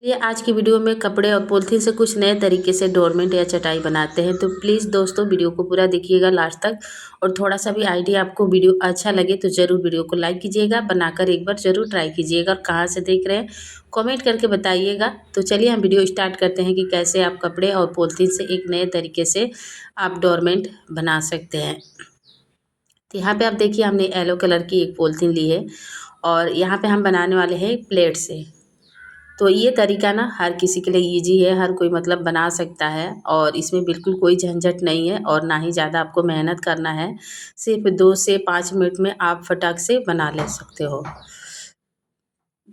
ये आज की वीडियो में कपड़े और पॉलीथीन से कुछ नए तरीके से डोरमेट या चटाई बनाते हैं। तो प्लीज़ दोस्तों वीडियो को पूरा देखिएगा लास्ट तक। और थोड़ा सा भी आइडिया आपको वीडियो अच्छा लगे तो ज़रूर वीडियो को लाइक कीजिएगा, बनाकर एक बार ज़रूर ट्राई कीजिएगा और कहाँ से देख रहे हैं कमेंट करके बताइएगा। तो चलिए हम वीडियो स्टार्ट करते हैं कि कैसे आप कपड़े और पॉलीथीन से एक नए तरीके से आप डोरमेट बना सकते हैं। तो यहाँ पे आप देखिए हमने येलो कलर की एक पॉलीथीन ली है और यहाँ पे हम बनाने वाले हैं प्लेट से। तो ये तरीका ना हर किसी के लिए ईजी है, हर कोई मतलब बना सकता है और इसमें बिल्कुल कोई झंझट नहीं है और ना ही ज़्यादा आपको मेहनत करना है। सिर्फ 2 से 5 मिनट में आप फटाक से बना ले सकते हो।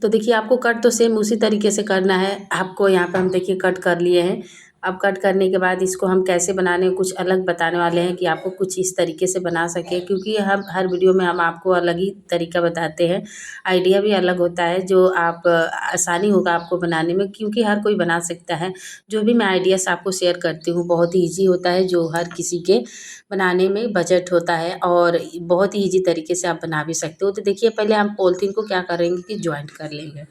तो देखिए आपको कट तो सेम उसी तरीके से करना है। आपको यहाँ पे हम देखिए कट कर लिए हैं। अब कट करने के बाद इसको हम कैसे बनाने कुछ अलग बताने वाले हैं कि आपको कुछ इस तरीके से बना सकें, क्योंकि हम हर वीडियो में हम आपको अलग ही तरीका बताते हैं। आइडिया भी अलग होता है जो आप आसानी होगा आपको बनाने में, क्योंकि हर कोई बना सकता है। जो भी मैं आइडियाज़ आपको शेयर करती हूँ बहुत ही ईज़ी होता है, जो हर किसी के बनाने में बजट होता है और बहुत ही ईज़ी तरीके से आप बना भी सकते हो। तो देखिए पहले हम पॉलीथीन को क्या करेंगे कि जॉइंट कर लेंगे।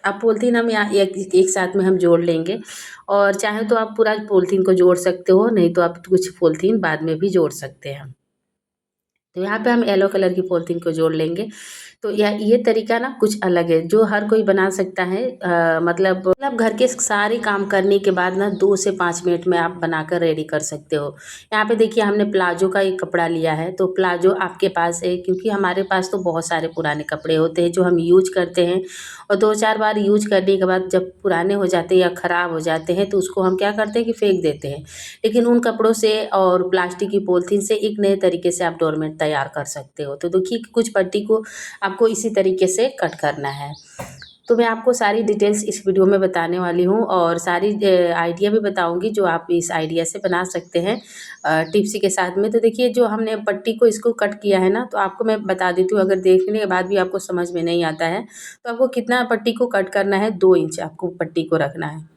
अब पॉलीथीन हम यहाँ एक एक साथ में हम जोड़ लेंगे और चाहे तो आप पूरा पॉलीथीन को जोड़ सकते हो, नहीं तो आप कुछ पॉलीथीन बाद में भी जोड़ सकते हैं। तो यहाँ पे हम येलो कलर की पॉलीथीन को जोड़ लेंगे। तो ये तरीका ना कुछ अलग है जो हर कोई बना सकता है। मतलब घर के सारे काम करने के बाद ना 2 से 5 मिनट में आप बनाकर रेडी कर सकते हो। यहाँ पे देखिए हमने प्लाजो का एक कपड़ा लिया है, तो प्लाजो आपके पास है, क्योंकि हमारे पास तो बहुत सारे पुराने कपड़े होते हैं जो हम यूज करते हैं और 2-4 बार यूज करने के बाद जब पुराने हो जाते हैं या ख़राब हो जाते हैं तो उसको हम क्या करते हैं कि फेंक देते हैं। लेकिन उन कपड़ों से और प्लास्टिक की पॉलीथीन से एक नए तरीके से आप डोरमेट तैयार कर सकते हो। तो देखिए कुछ पट्टी को आपको इसी तरीके से कट करना है। तो मैं आपको सारी डिटेल्स इस वीडियो में बताने वाली हूँ और सारी आइडिया भी बताऊँगी जो आप इस आइडिया से बना सकते हैं टिप्स के साथ में। तो देखिए जो हमने पट्टी को इसको कट किया है ना, तो आपको मैं बता देती हूँ, अगर देखने के बाद भी आपको समझ में नहीं आता है तो आपको कितना पट्टी को कट करना है, 2 इंच आपको पट्टी को रखना है।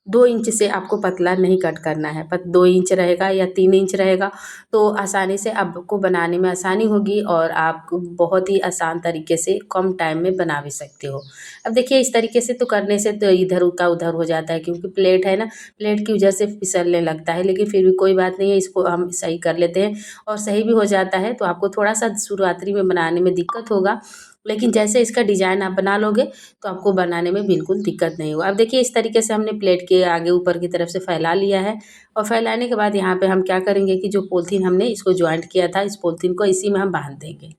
2 इंच से आपको पतला नहीं कट करना है, 2 इंच रहेगा या 3 इंच रहेगा तो आसानी से आपको बनाने में आसानी होगी और आप बहुत ही आसान तरीके से कम टाइम में बना भी सकते हो। अब देखिए इस तरीके से तो करने से तो इधर का उधर हो जाता है, क्योंकि प्लेट है ना, प्लेट की वजह से फिसलने लगता है, लेकिन फिर भी कोई बात नहीं है, इसको हम सही कर लेते हैं और सही भी हो जाता है। तो आपको थोड़ा-सा शुरुआती में बनाने में दिक्कत होगा, लेकिन जैसे इसका डिज़ाइन आप बना लोगे तो आपको बनाने में बिल्कुल दिक्कत नहीं होगा। अब देखिए इस तरीके से हमने प्लेट के आगे ऊपर की तरफ से फैला लिया है और फैलाने के बाद यहाँ पे हम क्या करेंगे कि जो पॉलीथीन हमने इसको जॉइंट किया था, इस पॉलीथीन को इसी में हम बाँध देंगे।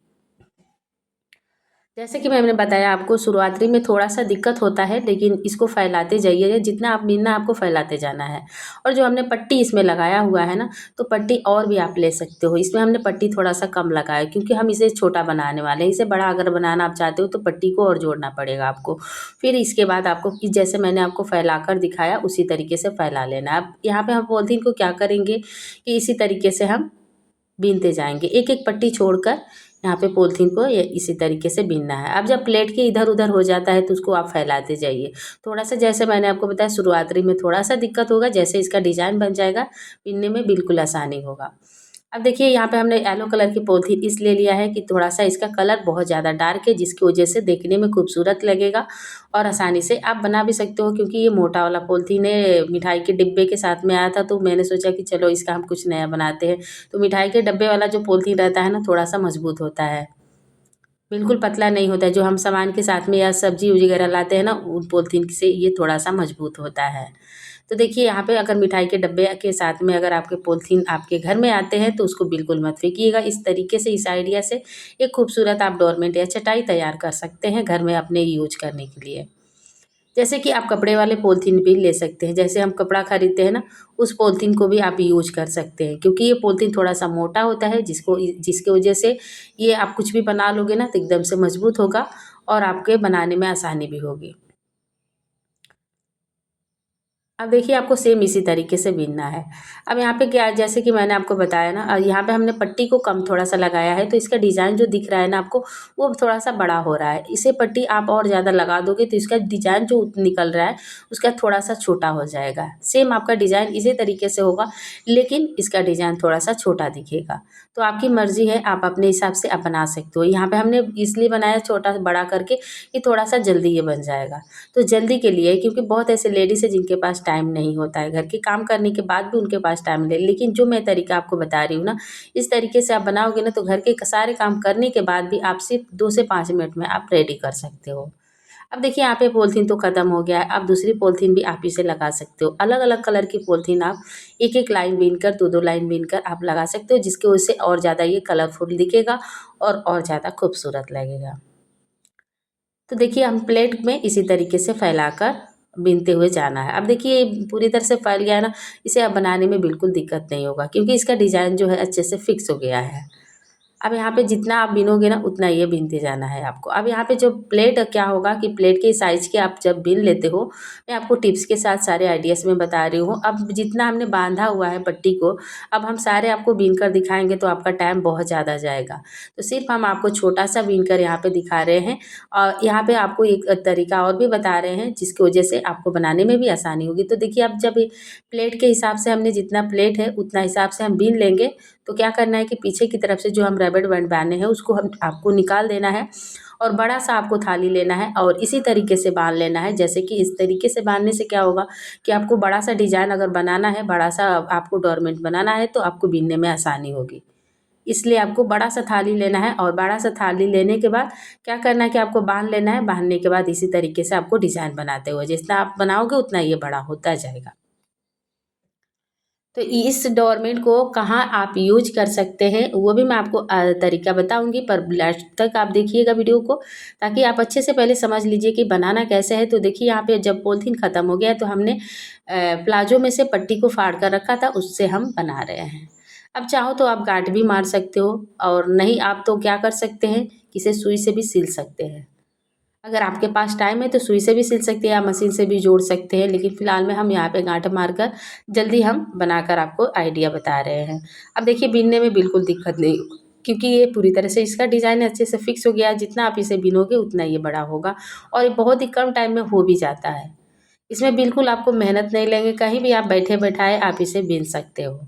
जैसे कि मैंने बताया आपको शुरुआती में थोड़ा-सा दिक्कत होता है, लेकिन इसको फैलाते जाइए, जितना आप बीनना आपको फैलाते जाना है। और जो हमने पट्टी इसमें लगाया हुआ है ना, तो पट्टी और भी आप ले सकते हो। इसमें हमने पट्टी थोड़ा-सा कम लगाया है, क्योंकि हम इसे छोटा बनाने वाले हैं। इसे बड़ा अगर बनाना आप चाहते हो तो पट्टी को और जोड़ना पड़ेगा आपको। फिर इसके बाद आपको कि जैसे मैंने आपको फैलाकर दिखाया उसी तरीके से फैला लेना है। अब यहाँ पे हम पॉलीथीन को क्या करेंगे कि इसी तरीके से हम बीनते जाएँगे, एक-एक पट्टी छोड़कर यहाँ पे पॉलीथीन को ये इसी तरीके से बीनना है। अब जब प्लेट के इधर-उधर हो जाता है तो उसको आप फैलाते जाइए। थोड़ा-सा जैसे मैंने आपको बताया शुरुआती में थोड़ा-सा दिक्कत होगा, जैसे इसका डिज़ाइन बन जाएगा, बीनने में बिल्कुल आसानी होगा। अब देखिए यहाँ पे हमने येलो कलर की पॉलीथीन इसलिए लिया है कि थोड़ा-सा इसका कलर बहुत ज़्यादा डार्क है, जिसकी वजह से देखने में खूबसूरत लगेगा और आसानी से आप बना भी सकते हो, क्योंकि ये मोटा वाला पॉलीथीन है। मिठाई के डिब्बे के साथ में आया था तो मैंने सोचा कि चलो इसका हम कुछ नया बनाते हैं। तो मिठाई के डब्बे वाला जो पॉलीथीन रहता है ना, थोड़ा-सा मजबूत होता है। बिल्कुल पतला नहीं होता है, जो हम सामान के साथ में या सब्ज़ी वगैरह लाते हैं ना, उन पॉलीथीन से ये थोड़ा-सा मजबूत होता है। तो देखिए यहाँ पे अगर मिठाई के डब्बे के साथ में अगर आपके पॉलीथीन आपके घर में आते हैं तो उसको बिल्कुल मत फेंकिएगा। इस तरीके से, इस आइडिया से एक खूबसूरत आप डोरमेट या चटाई तैयार कर सकते हैं घर में अपने यूज़ करने के लिए। जैसे कि आप कपड़े वाले पॉलीथीन भी ले सकते हैं, जैसे हम कपड़ा खरीदते हैं ना, उस पॉलीथीन को भी आप यूज़ कर सकते हैं, क्योंकि ये पॉलीथीन थोड़ा-सा मोटा होता है, जिसकी वजह से ये आप कुछ भी बना लोगे ना तो एकदम से मजबूत होगा और आपके बनाने में आसानी भी होगी। अब देखिए आपको सेम इसी तरीके से बीनना है। अब यहाँ पे क्या, जैसे कि मैंने आपको बताया ना, यहाँ पे हमने पट्टी को कम थोड़ा सा लगाया है, तो इसका डिज़ाइन जो दिख रहा है ना आपको, वो थोड़ा सा बड़ा हो रहा है। इसे पट्टी आप और ज़्यादा लगा दोगे तो इसका डिज़ाइन जो निकल रहा है उसका थोड़ा सा छोटा हो जाएगा। सेम आपका डिज़ाइन इसी तरीके से होगा, लेकिन इसका डिज़ाइन थोड़ा सा छोटा दिखेगा। तो आपकी मर्ज़ी है, आप अपने हिसाब से आप बना सकते हो। यहाँ पे हमने इसलिए बनाया छोटा बड़ा करके कि थोड़ा सा जल्दी ये बन जाएगा। तो जल्दी के लिए, क्योंकि बहुत ऐसे लेडीज़ है जिनके पास टाइम नहीं होता है, घर के काम करने के बाद भी उनके पास टाइम नहीं, लेकिन जो मैं तरीका आपको बता रही हूँ ना, इस तरीके से आप बनाओगे ना तो घर के सारे काम करने के बाद भी आप सिर्फ 2 से 5 मिनट में आप रेडी कर सकते हो। अब देखिए यहाँ पे पॉलीथीन तो ख़त्म हो गया है, आप दूसरी पॉलीथीन भी आप इसे लगा सकते हो। अलग-अलग कलर की पॉलीथीन आप एक-एक लाइन बीनकर, 2-2 लाइन बीनकर आप लगा सकते हो, जिसकी वजह से और ज़्यादा ये कलरफुल दिखेगा और ज़्यादा खूबसूरत लगेगा। तो देखिए हम प्लेट में इसी तरीके से फैलाकर बीनते हुए जाना है। अब देखिए ये पूरी तरह से फैल गया है ना, इसे अब बनाने में बिल्कुल दिक्कत नहीं होगा, क्योंकि इसका डिज़ाइन जो है अच्छे से फिक्स हो गया है। अब यहाँ पे जितना आप बीनोगे ना उतना ये बीनते जाना है आपको। अब यहाँ पे जो प्लेट क्या होगा कि प्लेट के साइज़ के आप जब बीन लेते हो, मैं आपको टिप्स के साथ सारे आइडियाज़ में बता रही हूँ। अब जितना हमने बांधा हुआ है पट्टी को, अब हम सारे आपको बीन कर दिखाएंगे तो आपका टाइम बहुत ज़्यादा जाएगा। तो सिर्फ हम आपको छोटा सा बीन कर यहाँ पे दिखा रहे हैं, और यहाँ पे आपको एक तरीका और भी बता रहे हैं जिसकी वजह से आपको बनाने में भी आसानी होगी। तो देखिए अब जब प्लेट के हिसाब से हमने जितना प्लेट है उतना हिसाब से हम बीन लेंगे, तो क्या करना है कि पीछे की तरफ से जो हम रबड़ बैंड बांधे हैं उसको हम आपको निकाल देना है, और बड़ा सा आपको थाली लेना है और इसी तरीके से बांध लेना है। जैसे कि इस तरीके से बांधने से क्या होगा कि आपको बड़ा सा डिज़ाइन अगर बनाना है, बड़ा सा आपको डोरमेट बनाना है, तो आपको बीनने में आसानी होगी। इसलिए आपको बड़ा सा थाली लेना है, और बड़ा सा थाली लेने के बाद क्या करना है कि आपको बांध लेना है। बांधने के बाद इसी तरीके से आपको डिज़ाइन बनाते हुए, जितना आप बनाओगे उतना ये बड़ा होता जाएगा। तो इस डोरमेट को कहाँ आप यूज कर सकते हैं वो भी मैं आपको तरीका बताऊंगी, पर लास्ट तक आप देखिएगा वीडियो को, ताकि आप अच्छे से पहले समझ लीजिए कि बनाना कैसे है। तो देखिए यहाँ पे जब पॉलीथीन ख़त्म हो गया तो हमने प्लाजो में से पट्टी को फाड़ कर रखा था, उससे हम बना रहे हैं। अब चाहो तो आप गांठ भी मार सकते हो, और नहीं आप तो क्या कर सकते हैं कि इसे सुई से भी सिल सकते हैं। अगर आपके पास टाइम है तो सुई से भी सिल सकते हैं या मशीन से भी जोड़ सकते हैं, लेकिन फ़िलहाल में हम यहाँ पे गांठ मारकर जल्दी हम बनाकर आपको आइडिया बता रहे हैं। अब देखिए बीनने में बिल्कुल दिक्कत नहीं, क्योंकि ये पूरी तरह से इसका डिज़ाइन अच्छे से फिक्स हो गया है। जितना आप इसे बीनोगे उतना ये बड़ा होगा, और ये बहुत ही कम टाइम में हो भी जाता है। इसमें बिल्कुल आपको मेहनत नहीं लगेगी, कहीं भी आप बैठे बैठाए आप इसे बीन सकते हो।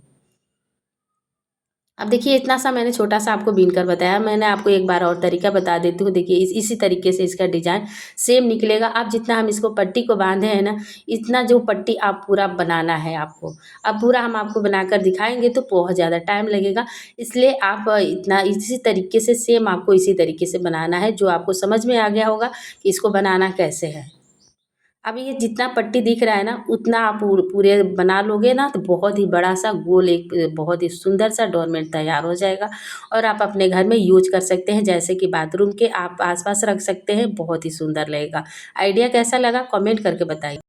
अब देखिए इतना सा मैंने छोटा सा आपको बीन कर बताया, मैंने आपको एक बार और तरीका बता देती हूँ। देखिए इसी तरीके से इसका डिज़ाइन सेम निकलेगा। अब जितना हम इसको पट्टी को बांधे हैं ना, इतना जो पट्टी आप पूरा बनाना है आपको। अब पूरा हम आपको बनाकर दिखाएंगे तो बहुत ज़्यादा टाइम लगेगा, इसलिए आप इतना इसी तरीके से सेम आपको इसी तरीके से बनाना है, जो आपको समझ में आ गया होगा कि इसको बनाना कैसे है। अब ये जितना पट्टी दिख रहा है ना उतना आप पूरे बना लोगे ना, तो बहुत ही बड़ा सा गोल एक बहुत ही सुंदर सा डोरमेट तैयार हो जाएगा, और आप अपने घर में यूज कर सकते हैं। जैसे कि बाथरूम के आप आसपास रख सकते हैं, बहुत ही सुंदर लगेगा। आइडिया कैसा लगा कमेंट करके बताइए।